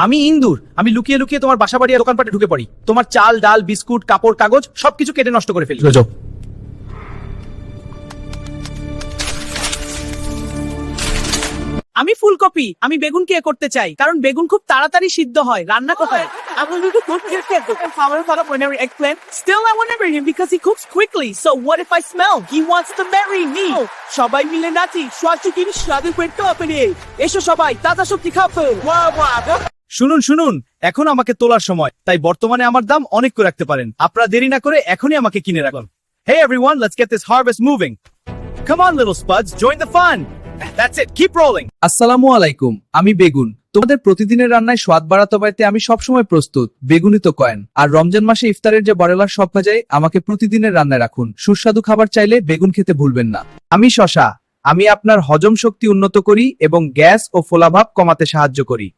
আমি ইন্দুর। আমি লুকিয়ে লুকিয়ে তোমার বাসা বাড়ি আর দোকানপাটে ঢুকে পড়ি, তোমার চাল ডাল বিস্কুট কাপড় কাগজ সবকিছু কেটে নষ্ট করে ফেলি। যাও। আমি ফুলকপি। আমি বেগুন কে করতে চাই কারণ বেগুন খুব তাড়াতাড়ি সিদ্ধ হয়। রান্না কোথায়? Still I want to marry him because he cooks quickly. So what if I smell? He wants to marry me. সবাই মিলে নাচি, সবজি স্বাদের পেট কাঁপে। এসো সবাই তাজা সবজি খাবো। শুনুন শুনুন, এখন আমাকে তোলার সময়, তাই বর্তমানে আমার দাম অনেক করে রাখতে পারেন। আপনারা দেরি না করে এখনই আমাকে কিনে রাখুন। Hey everyone, let's get this harvest moving. Come on little spuds, join the fun. That's it, keep rolling. আসসালামু আলাইকুম, আমি বেগুন। তোমাদের প্রতিদিনের রান্নায় স্বাদ বাড়াতে পাইতে আমি সবসময় প্রস্তুত। বেগুনই তো কয়েন। আর রমজান মাসে ইফতারের যে বড়লার সব ভাজায় আমাকে প্রতিদিনের রান্নায় রাখুন। সুস্বাদু খাবার চাইলে বেগুন খেতে ভুলবেন না। আমি শশা। আমি আপনার হজম শক্তি উন্নত করি এবং গ্যাস ও ফোলাভাব কমাতে সাহায্য করি।